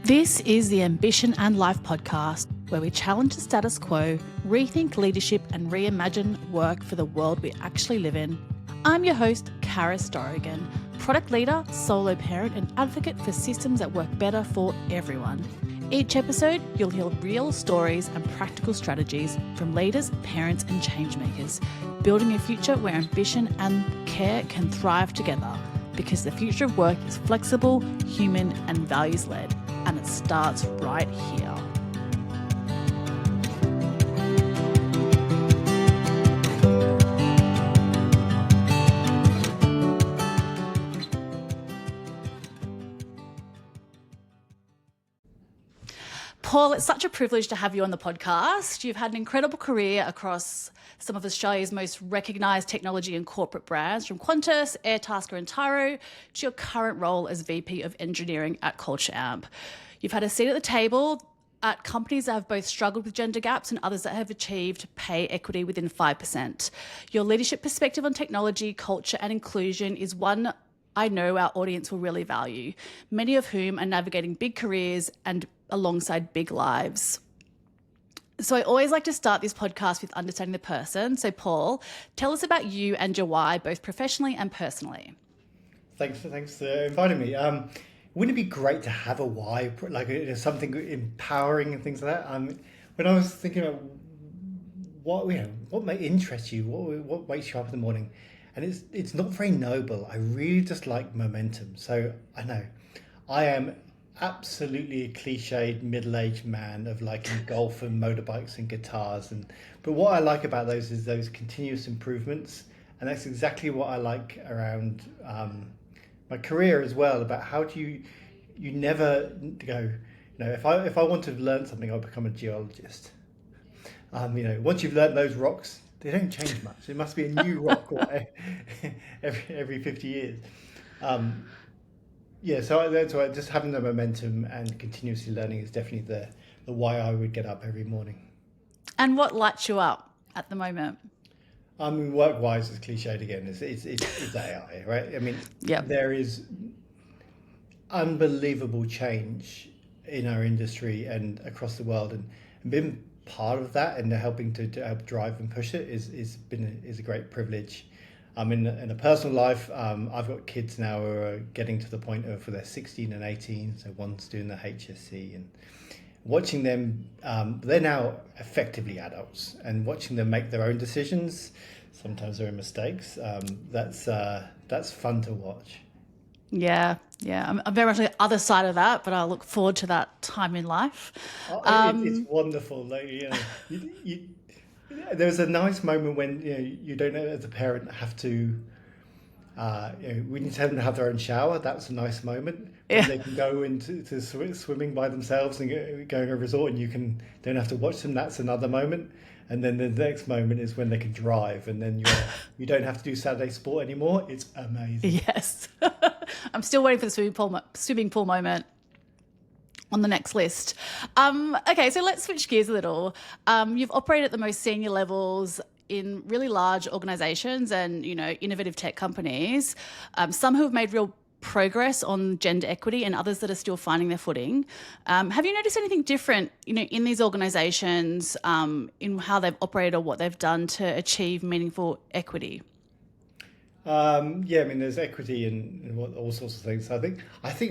This is the Ambition and Life podcast, where we challenge the status quo, rethink leadership, and reimagine work for the world we actually live in. I'm your host, Karis Dorrigan, product leader, solo parent, and advocate for systems that work better for everyone. Each episode, you'll hear real stories and practical strategies from leaders, parents, and changemakers, building a future where ambition and care can thrive together, because the future of work is flexible, human, and values-led. And it starts right here. Paul, it's such a privilege to have you on the podcast. You've had an incredible career across some of Australia's most recognised technology and corporate brands, from Qantas, Airtasker and Tyro to your current role as VP of Engineering at Culture Amp. You've had a seat at the table at companies that have both struggled with gender gaps and others that have achieved pay equity within 5%. Your leadership perspective on technology, culture and inclusion is one I know our audience will really value, many of whom are navigating big careers and alongside big lives. So I always like to start this podcast with understanding the person. So Paul, tell us about you and your why, both professionally and personally. Thanks for inviting me. Wouldn't it be great to have a why, like something empowering and things like that? When I was thinking about what might interest you, what wakes you up in the morning, and it's not very noble. I really just like momentum. So I know I am absolutely a cliched middle-aged man of liking golf and motorbikes and guitars, but what I like about those is those continuous improvements, and that's exactly what I like around my career as well. About how do you never go, if I want to learn something, I'll become a geologist. Once you've learned those rocks, they don't change much. It must be a new rock every 50 years. So that's why just having the momentum and continuously learning is definitely the why I would get up every morning. And what lights you up at the moment? Work-wise, it's cliched again. It's AI, right? There is unbelievable change in our industry and across the world, and being part of that and helping to help drive and push it is a great privilege. In a personal life, I've got kids now who are getting to the point of they're 16 and 18, so one's doing the HSC, and watching them, they're now effectively adults, and watching them make their own decisions, sometimes there are mistakes, that's fun to watch. Yeah. I'm very much on the other side of that, but I look forward to that time in life. It's wonderful. There's a nice moment when you don't know, as a parent, have to. We need to have them have their own shower. That's a nice moment. Yeah. They can go into swimming by themselves and go to a resort, and don't have to watch them. That's another moment. And then the next moment is when they can drive, and then you don't have to do Saturday sport anymore. It's amazing. Yes, I'm still waiting for the swimming pool moment on the next list. Okay, so let's switch gears a little. You've operated at the most senior levels in really large organisations and innovative tech companies. Some who have made real progress on gender equity and others that are still finding their footing. Have you noticed anything different, in these organisations, in how they've operated or what they've done to achieve meaningful equity? There's equity and all sorts of things. I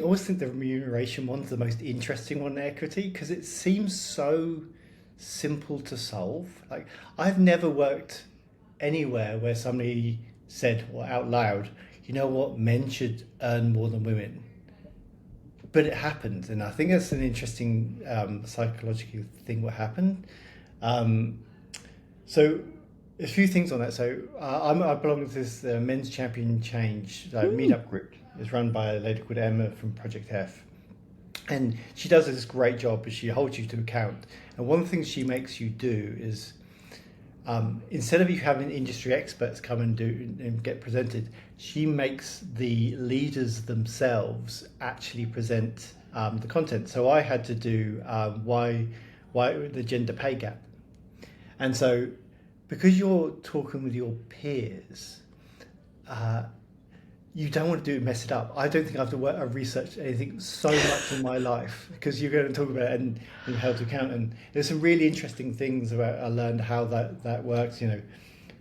always think the remuneration one's the most interesting one, equity, because it seems so simple to solve. Like, I've never worked anywhere where somebody said out loud, men should earn more than women. But it happened, and I think that's an interesting psychological thing what happened. So a few things on that. So I belong to this Men's Champion Change meetup group. It's run by a lady called Emma from Project F. And she does this great job, she holds you to account. And one of the things she makes you do is, instead of you having industry experts come and do and get presented, she makes the leaders themselves actually present the content. So I had to do why the gender pay gap. And so because you're talking with your peers, you don't want to do it, mess it up. I don't think I've researched anything so much in my life because you're going to talk about it and held to account. And there's some really interesting things about I learned how that works.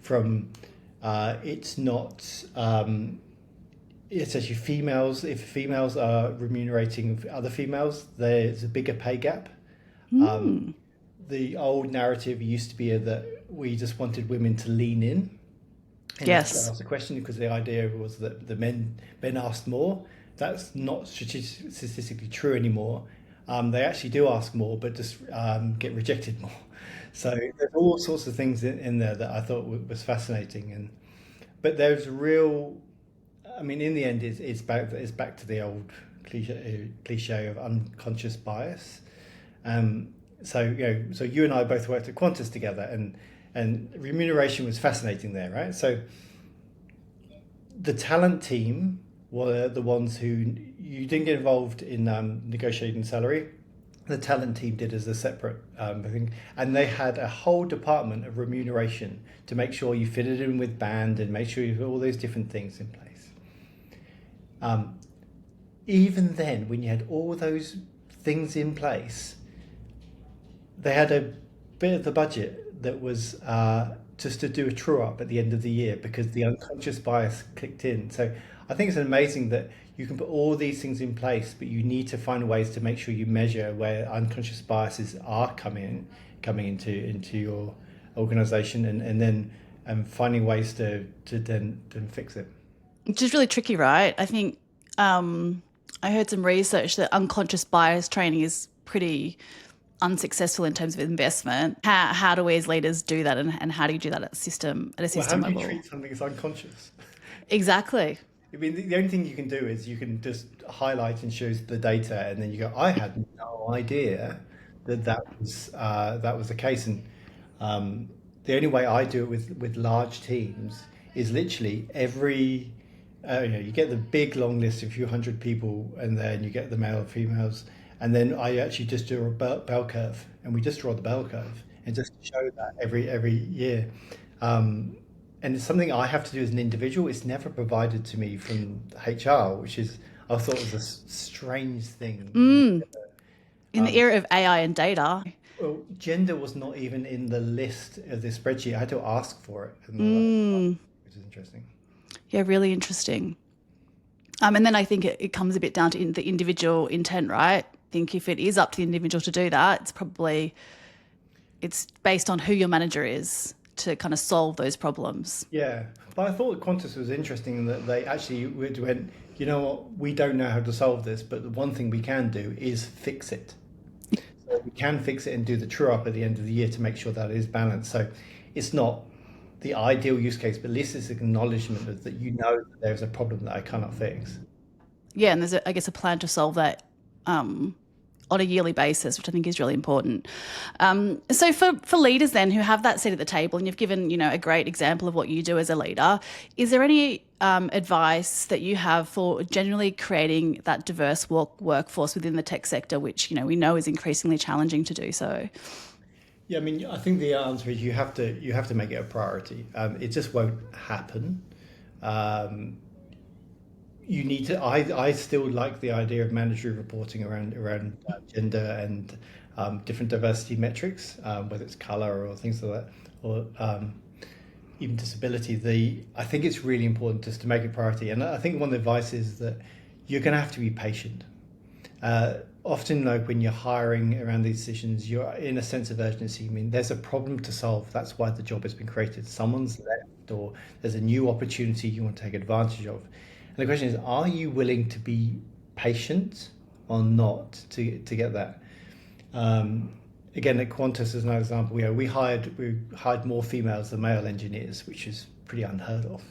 From it's not it's actually females. If females are remunerating other females, there's a bigger pay gap. The old narrative used to be that we just wanted women to lean in. And Yes. ask the question because the idea was that the men asked more. That's not statistically true anymore. They actually do ask more, but just get rejected more. So there's all sorts of things in there that I thought was fascinating. But there's real. I mean, in the end, it's back to the old cliche of unconscious bias. So you and I both worked at Qantas together, and remuneration was fascinating there, right? So the talent team were the ones who you didn't get involved in negotiating salary. The talent team did as a separate thing, and they had a whole department of remuneration to make sure you fitted in with band and make sure you have all those different things in place. Even then, when you had all those things in place, they had a bit of the budget that was just to do a true up at the end of the year because the unconscious bias clicked in. So I think it's amazing that you can put all these things in place, but you need to find ways to make sure you measure where unconscious biases are coming into your organization, and then finding ways to then fix it. Which is really tricky, right? I think I heard some research that unconscious bias training is pretty unsuccessful in terms of investment. How do we as leaders do that, and how do you do that at a system How level? do you treat something as unconscious? Exactly. I mean, the only thing you can do is you can just highlight and show the data, and then you go, "I had no idea that was the case." And the only way I do it with large teams is literally every you get the big long list of a few hundred people, and then you get the male and females. And then I actually just do a bell curve, and we just draw the bell curve and just show that every year. And it's something I have to do as an individual. It's never provided to me from HR, which is I thought was a strange thing. In the era of AI and data. Well, gender was not even in the list of the spreadsheet. I had to ask for it, which is interesting. Yeah, really interesting. And then I think it comes a bit down to the individual intent, right? I think if it is up to the individual to do that, it's based on who your manager is to kind of solve those problems. Yeah, but I thought Qantas was interesting in that they actually went, you know what, we don't know how to solve this, but the one thing we can do is fix it. So we can fix it and do the true up at the end of the year to make sure that it is balanced. So it's not the ideal use case, but at least it's acknowledgement of that that there's a problem that I cannot fix. Yeah, and there's, I guess, a plan to solve that on a yearly basis, which I think is really important. So for leaders then who have that seat at the table, and you've given a great example of what you do as a leader, is there any advice that you have for generally creating that diverse workforce within the tech sector, which we know is increasingly challenging to do so? Yeah, I mean, I think the answer is you have to make it a priority. It just won't happen. You need to. I still like the idea of mandatory reporting around gender and different diversity metrics, whether it's color or things like that, or even disability. I think it's really important just to make it a priority. And I think one of the advice is that you're going to have to be patient. Often, like when you're hiring around these decisions, you're in a sense of urgency. I mean, there's a problem to solve. That's why the job has been created. Someone's left, or there's a new opportunity you want to take advantage of. And the question is, are you willing to be patient or not to get that? Again, at Qantas, as an example, we hired more females than male engineers, which is pretty unheard of.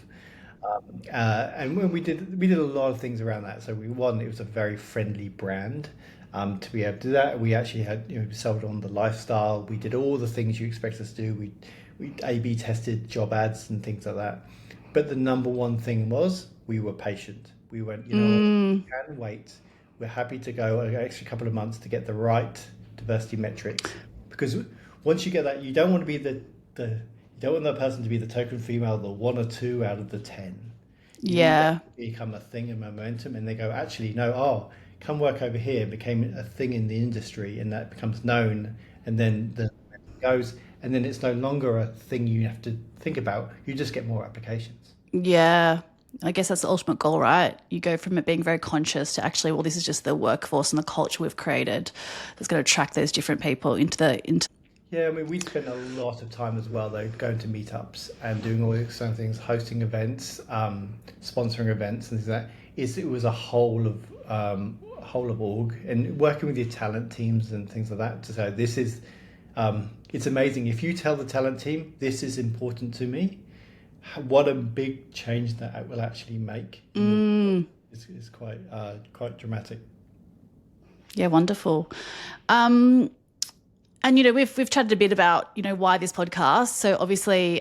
And when we did a lot of things around that. So it was a very friendly brand. To be able to do that, we actually had we sold on the lifestyle. We did all the things you expect us to do. We A/B tested job ads and things like that. But the number one thing was we were patient. We went, we can wait. We're happy to go an extra couple of months to get the right diversity metrics, because once you get that, you don't want to be you don't want that person to be the token female, the 1 or 2 out of the 10. You need Yeah. that to become a thing and momentum, and they go, actually, no, oh, come work over here. It became a thing in the industry, and that becomes known, and then the goes, and then it's no longer a thing you have to think about. You just get more applications. Yeah. I guess that's the ultimate goal, right? You go from it being very conscious to actually, well, this is just the workforce and the culture we've created that's going to attract those different people into. Yeah, I mean, we spend a lot of time as well, though, going to meetups and doing all these kind of things, hosting events, sponsoring events, and things like that. It was a whole of org, and working with your talent teams and things like that. So this is, it's amazing. If you tell the talent team this is important to me, what a big change that will actually make. It's quite dramatic. Yeah, wonderful. And we've chatted a bit about why this podcast. So obviously,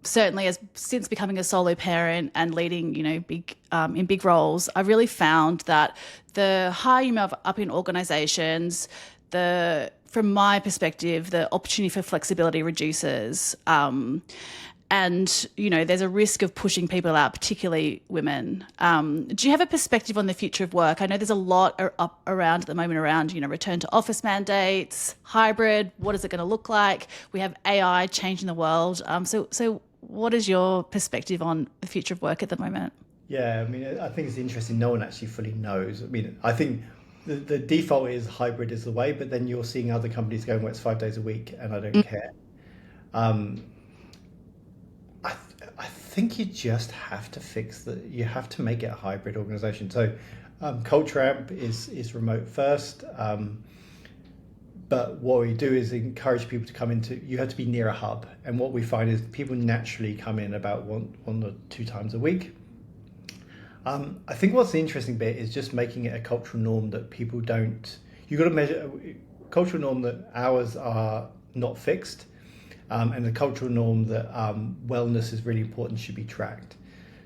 certainly as since becoming a solo parent and leading big in big roles, I really found that the higher you move up in organisations, from my perspective, the opportunity for flexibility reduces. And there's a risk of pushing people out, particularly women. Do you have a perspective on the future of work? I know there's a lot up around at the moment around return to office mandates, hybrid. What is it going to look like? We have AI changing the world. So what is your perspective on the future of work at the moment? Yeah, I mean, I think it's interesting. No one actually fully knows. I mean, I think the default is hybrid is the way, but then you're seeing other companies going, well, it's 5 days a week, and I don't care. I think you just have to you have to make it a hybrid organization. So Culture Amp is remote first, but what we do is encourage people to come you have to be near a hub. And what we find is people naturally come in about one or two times a week. I think what's the interesting bit is just making it a cultural norm that people don't, you've got to measure, cultural norm that hours are not fixed. And the cultural norm that wellness is really important should be tracked.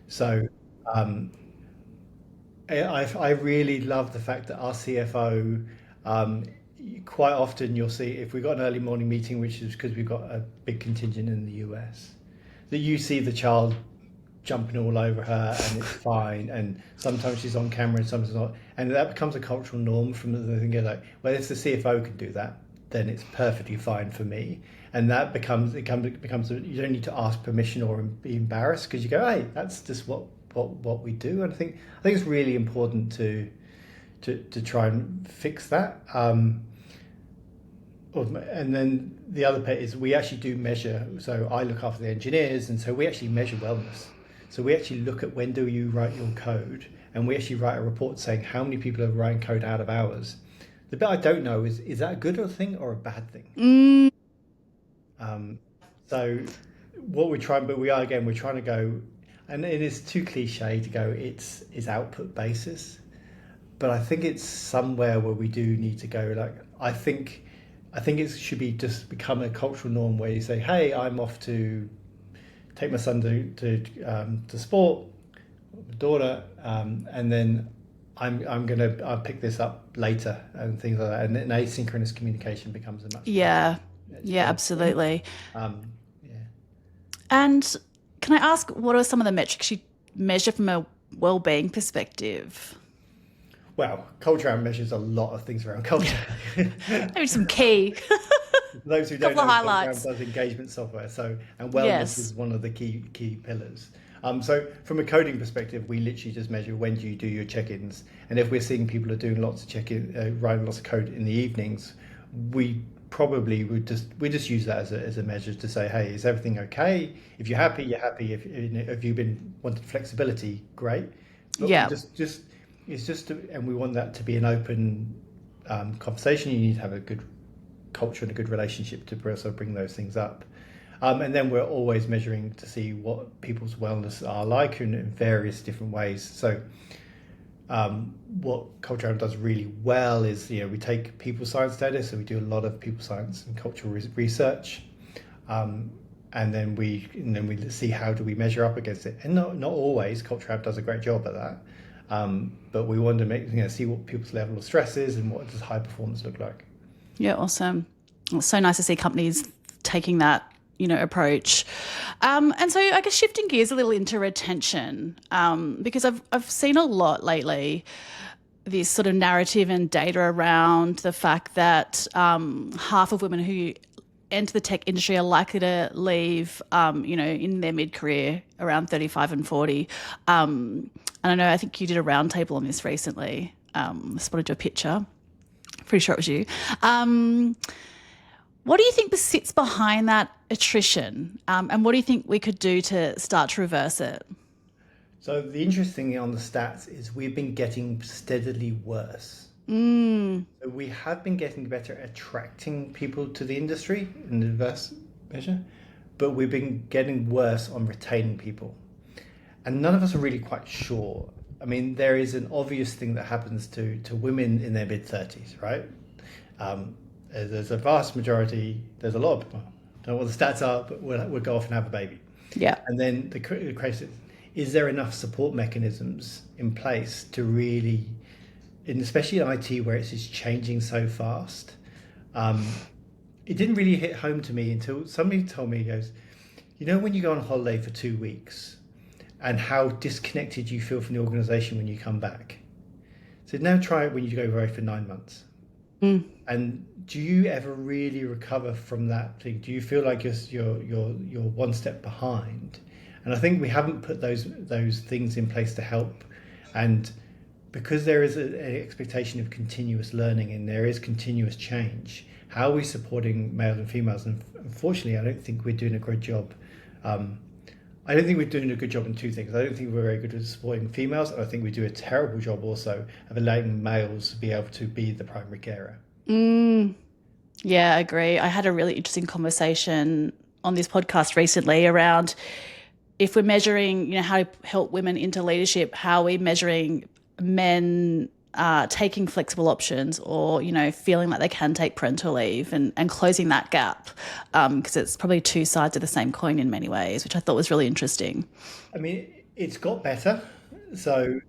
So I really love the fact that our CFO, quite often you'll see if we've got an early morning meeting, which is because we've got a big contingent in the US, that you see the child jumping all over her and it's fine. And sometimes she's on camera and sometimes not. And that becomes a cultural norm from the thing like, well, if the CFO can do that, then it's perfectly fine for me. And that becomes you don't need to ask permission or be embarrassed because you go, hey, that's just what we do. And I think it's really important to try and fix that. And then the other bit is we actually do measure. So I look after the engineers, and so we actually measure wellness. So we actually look at when do you write your code, and we actually write a report saying how many people are writing code out of hours. The bit I don't know is that a good thing or a bad thing? So what we're trying to go, and it is too cliche to go, it's output basis, but I think it's somewhere where we do need to go. Like, I think it should be just become a cultural norm where you say, hey, I'm off to take my son to sport, my daughter, and then I'll pick this up later and things like that. And asynchronous communication becomes a much absolutely. Yeah. And can I ask, what are some of the metrics you measure from a well-being perspective? Well, Culture Amp measures a lot of things around culture. Maybe some key. Those who don't know, Couple of highlights. Culture Amp does engagement software, and wellness is one of the key pillars. So from a coding perspective, we literally just measure when do you do your check-ins, and if we're seeing people are doing lots of writing lots of code in the evenings, we probably would just use that as a measure to say, hey, is everything okay? If you're happy, you're happy. If you've been wanting flexibility, great. But and we want that to be an open conversation. You need to have a good culture and a good relationship to also bring those things up. And then we're always measuring to see what people's wellness are like in various different ways. So what Culture Amp does really well is, we take people science data, so we do a lot of people science and cultural research, and then we see how do we measure up against it. And not always. Culture Amp does a great job at that, but we want to see what people's level of stress is and what does high performance look like. Yeah, awesome. It's so nice to see companies taking that approach. And so I guess shifting gears a little into retention, because I've seen a lot lately, this sort of narrative and data around the fact that half of women who enter the tech industry are likely to leave, in their mid-career around 35 and 40. And I think you did a roundtable on this recently. I spotted your picture. Pretty sure it was you. What do you think sits behind that attrition? And what do you think we could do to start to reverse it? So the interesting thing on the stats is we've been getting steadily worse. So we have been getting better at attracting people to the industry in the diverse measure, but we've been getting worse on retaining people. And none of us are really quite sure. I mean, there is an obvious thing that happens to women in their mid-30s, right? There's a vast majority, there's a lot of people, I don't know what the stats are, but we'll go off and have a baby. Yeah. And then the question is there enough support mechanisms in place to really, especially in IT where it's just changing so fast? It didn't really hit home to me until somebody told me, he goes, when you go on holiday for 2 weeks and how disconnected you feel from the organization when you come back. So now try it when you go away for 9 months. And do you ever really recover from that thing? Do you feel like you're one step behind? And I think we haven't put those things in place to help. And because there is an expectation of continuous learning and there is continuous change, how are we supporting males and females? And unfortunately, I don't think we're doing a good job. I don't think we're doing a good job in two things. I don't think we're very good at supporting females. And I think we do a terrible job also of allowing males to be able to be the primary carer. Yeah, I agree. I had a really interesting conversation on this podcast recently around if we're measuring, how to help women into leadership, how are we measuring men taking flexible options or, feeling like they can take parental leave and closing that gap, because it's probably two sides of the same coin in many ways, which I thought was really interesting. I mean, it's got better. So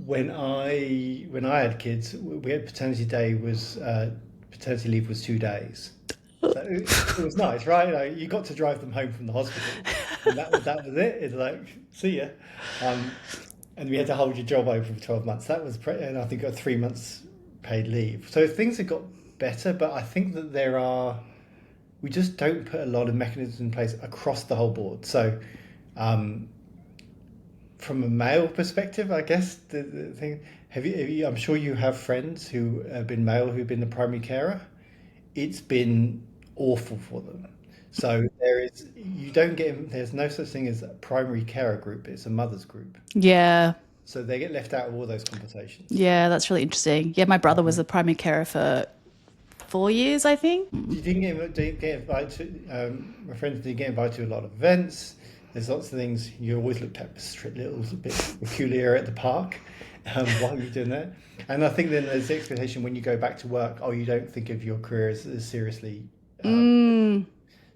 when I had kids, we had paternity leave was 2 days. So it was nice, right? Like, you got to drive them home from the hospital, and that was it. It's like, see ya. And we had to hold your job over for 12 months. That was, and I think got 3 months paid leave. So things have got better, but I think that we just don't put a lot of mechanisms in place across the whole board. So from a male perspective, I guess the thing, I'm sure you have friends who have been male who've been the primary carer. It's been awful for them. So there's no such thing as a primary carer group. It's a mother's group. Yeah. So they get left out of all those conversations. Yeah, that's really interesting. Yeah, my brother was a primary carer for 4 years, I think. You didn't get invited to, my friends didn't get invited to a lot of events. There's lots of things you always looked at a little bit peculiar at the park. Why are you doing that? And I think then there's the expectation when you go back to work, you don't think of your career as seriously.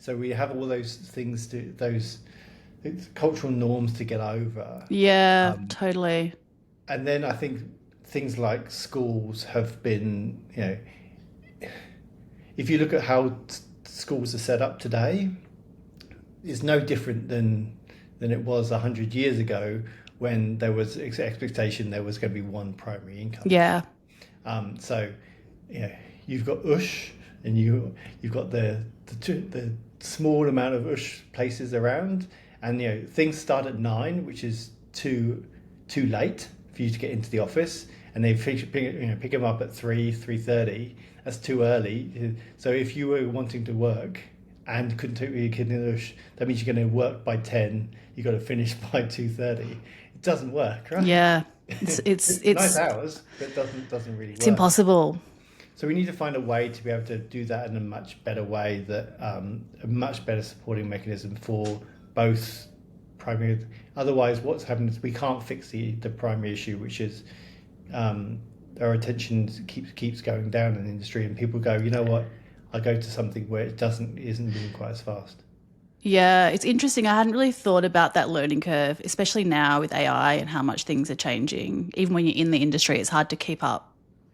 So we have all those things those cultural norms to get over. Yeah, totally. And then I think things like schools have been, if you look at how schools are set up today, it's no different than it was 100 years ago when there was expectation there was going to be one primary income. Yeah. So, you've got USH and you've got the small amount of USH places around, and things start at 9, which is too late for you to get into the office, and they pick them up at 3:30. That's too early. So if you were wanting to work and couldn't take your kid in the USH, that means you're going to work by 10. You got to finish by 2:30. It doesn't work, right? Yeah, it's nice hours, but doesn't really work. It's impossible. So we need to find a way to be able to do that in a much better way, that a much better supporting mechanism for both primary. Otherwise, what's happened is we can't fix the primary issue, which is our attention keeps going down in the industry, and people go, you know what, I go to something where it isn't moving quite as fast. Yeah, it's interesting. I hadn't really thought about that learning curve, especially now with AI and how much things are changing. Even when you're in the industry, it's hard to keep up.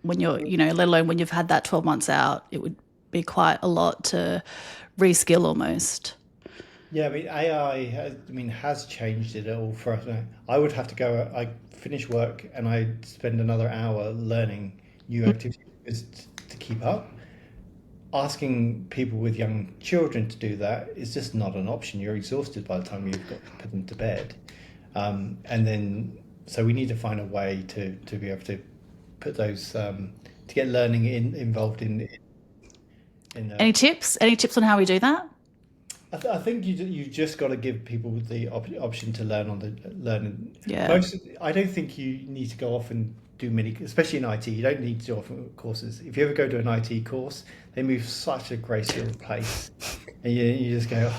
When you're, let alone when you've had that 12 months out, it would be quite a lot to reskill almost. Yeah, I mean, AI has changed it all for us. I would have to go. I finish work and I spend another hour learning new activities to keep up. Asking people with young children to do that is just not an option. You're exhausted by the time you've got to put them to bed, and then so we need to find a way to be able to put those to get learning involved in. Any tips? Any tips on how we do that? I think you just got to give people the option to learn on the learning. Yeah. I don't think you need to go off and do many, especially in IT. You don't need to do often courses. If you ever go to an IT course, they move such a graceful pace, and you just go.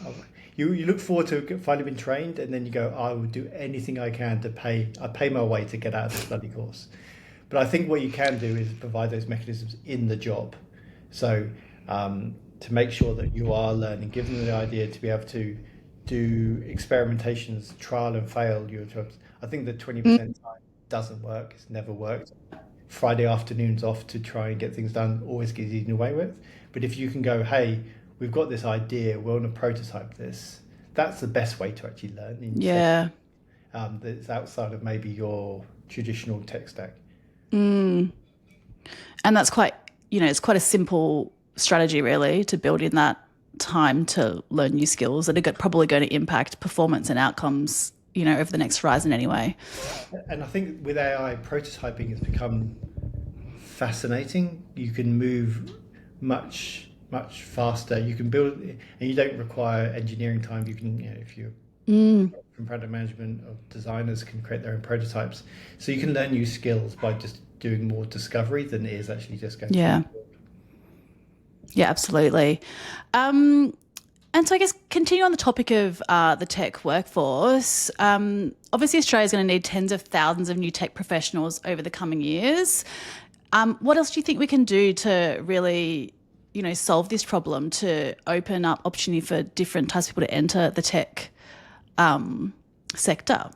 Oh, you look forward to finally being trained, and then you go, I would do anything I can to pay. I pay my way to get out of this bloody course. But I think what you can do is provide those mechanisms in the job. So. To make sure that you are learning, give them the idea to be able to do experimentations, trial and fail your jobs. I think the 20% time doesn't work. It's never worked. Friday afternoons off to try and get things done always gets eaten away with. But if you can go, hey, we've got this idea, we want to prototype this, that's the best way to actually learn. Yeah. That's outside of maybe your traditional tech stack. And that's quite, it's quite a simple strategy really to build in that time to learn new skills that are probably going to impact performance and outcomes, over the next horizon anyway. And I think with AI, prototyping has become fascinating. You can move much faster. You can build, and you don't require engineering time. You can, if you're from product management or designers can create their own prototypes. So you can learn new skills by just doing more discovery than it is actually just going. Yeah, absolutely. And so I guess continue on the topic of the tech workforce. Obviously, Australia is going to need tens of thousands of new tech professionals over the coming years. What else do you think we can do to really, solve this problem, to open up opportunity for different types of people to enter the tech sector?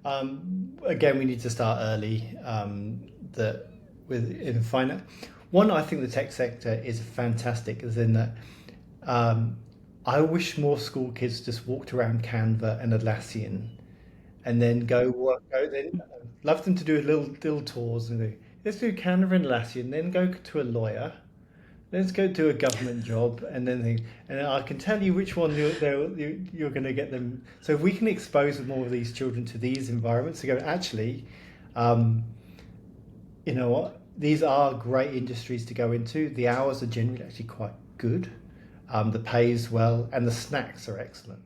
Again, we need to start early. In finance. One, I think the tech sector is fantastic, as in that I wish more school kids just walked around Canva and Atlassian and then go work. Love them to do little tours and let's do Canva and Atlassian, then go to a lawyer, let's go do a government job, and I can tell you which one you're going to get them. So if we can expose more of these children to these environments, to go actually, you know what? These are great industries to go into. The hours are generally actually quite good. The pay is well, and the snacks are excellent.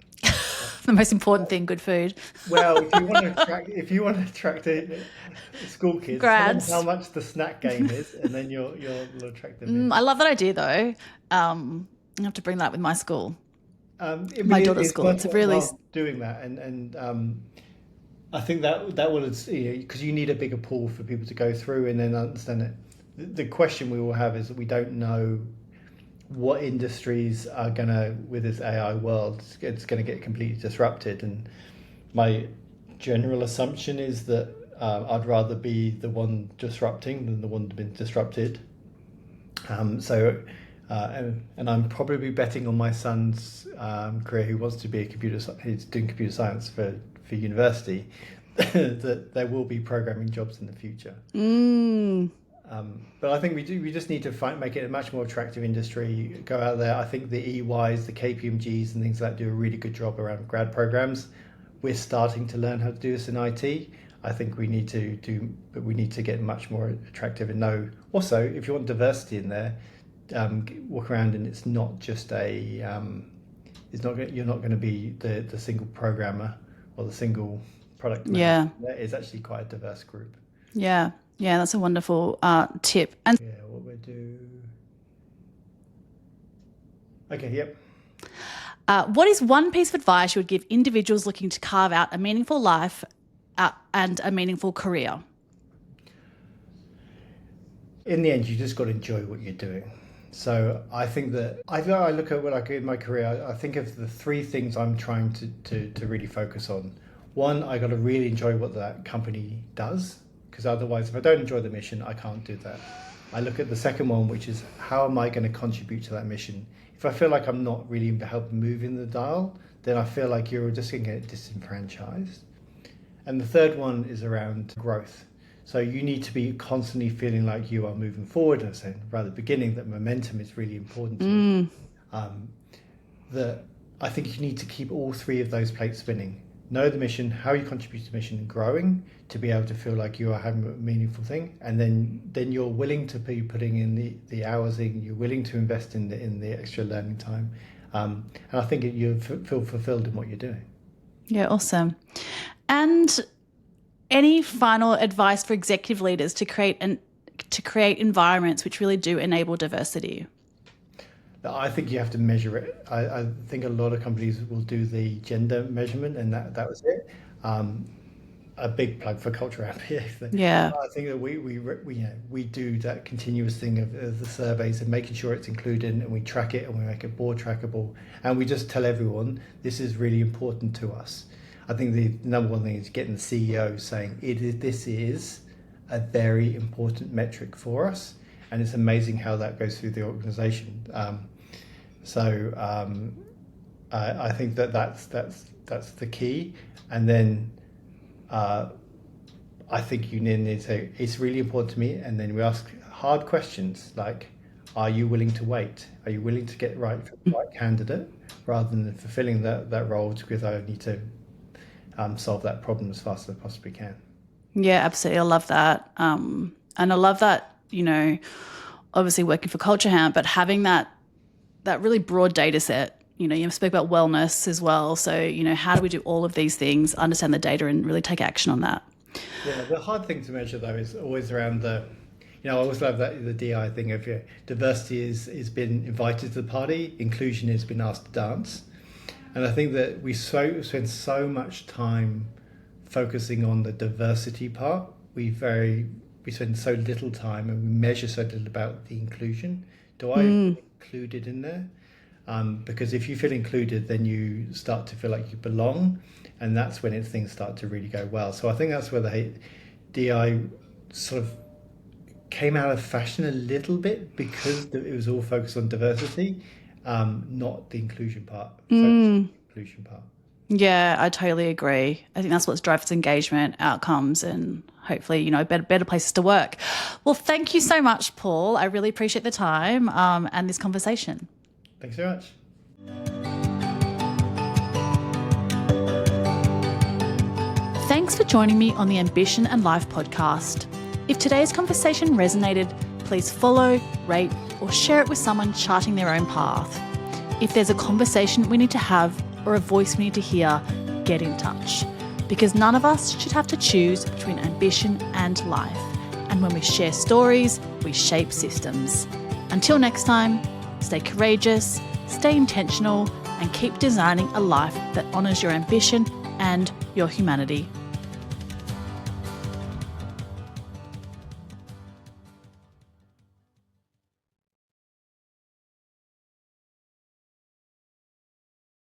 The most important thing, good food. Well, if you want to attract school kids, grads, tell them how much the snack game is, and then you'll attract them. I love that idea, though. I have to bring that with my school. My daughter's school. It's really doing that, and I think that will, because you need a bigger pool for people to go through and then understand it. The question we will have is that we don't know what industries are going to, with this AI world, it's going to get completely disrupted. And my general assumption is that I'd rather be the one disrupting than the one being disrupted. And I'm probably betting on my son's career, who wants to be he's doing computer science for university, that there will be programming jobs in the future. But I think we just need to make it a much more attractive industry. Go out there. I think the EYs, the KPMGs and things like that do a really good job around grad programs. We're starting to learn how to do this in IT. I think we need to get much more attractive and know. Also, if you want diversity in there, walk around and it's not just you're not going to be the single programmer or the single product manager. That is actually quite a diverse group. Yeah, that's a wonderful tip. And what we do. Okay, yep. What is one piece of advice you would give individuals looking to carve out a meaningful life and a meaningful career? In the end, you just got to enjoy what you're doing. So I think that I look at what I do in my career. I think of the three things I'm trying to really focus on. One, I got to really enjoy what that company does, because otherwise, if I don't enjoy the mission, I can't do that. I look at the second one, which is how am I going to contribute to that mission? If I feel like I'm not really helping moving the dial, then I feel like you're just going to get disenfranchised. And the third one is around growth. So you need to be constantly feeling like you are moving forward. I said right at the beginning that momentum is really important to me. That I think you need to keep all three of those plates spinning. Know the mission, how you contribute to the mission, and growing to be able to feel like you are having a meaningful thing. And then you're willing to be putting in the hours in, you're willing to invest in the extra learning time. And I think you feel fulfilled in what you're doing. Yeah, awesome. And any final advice for executive leaders to create environments which really do enable diversity? I think you have to measure it. I think a lot of companies will do the gender measurement, and that was it. A big plug for culture app here. Yeah. I think that we do that continuous thing of the surveys and making sure it's included, and we track it and we make it board trackable, and we just tell everyone this is really important to us. I think the number one thing is getting the CEO saying this is a very important metric for us, and it's amazing how that goes through the organisation. I think that's the key, and then I think you need to say it's really important to me, and then we ask hard questions like, are you willing to wait? Are you willing to get the right candidate, rather than fulfilling that role because I need to solve that problem as fast as I possibly can. Yeah, absolutely. I love that. And I love that, obviously working for Culture Hound, but having that really broad data set. You spoke about wellness as well. So, how do we do all of these things, understand the data and really take action on that? Yeah, the hard thing to measure though is always around I always love that the DI thing of diversity is been invited to the party, inclusion has been asked to dance. And I think that we spend so much time focusing on the diversity part. We spend so little time and we measure so little about the inclusion. Do I feel included in there? Because if you feel included, then you start to feel like you belong, and that's when things start to really go well. So I think that's where the DI sort of came out of fashion a little bit, because it was all focused on diversity, not the inclusion part. Focus on the inclusion part. Yeah, I totally agree. I think that's what drives engagement, outcomes, and hopefully, better places to work. Well, thank you so much, Paul. I really appreciate the time and this conversation. Thanks very much. Thanks for joining me on the Ambition and Life podcast. If today's conversation resonated, please follow, rate, or share it with someone charting their own path. If there's a conversation we need to have or a voice we need to hear, get in touch. Because none of us should have to choose between ambition and life. And when we share stories, we shape systems. Until next time, stay courageous, stay intentional, and keep designing a life that honours your ambition and your humanity.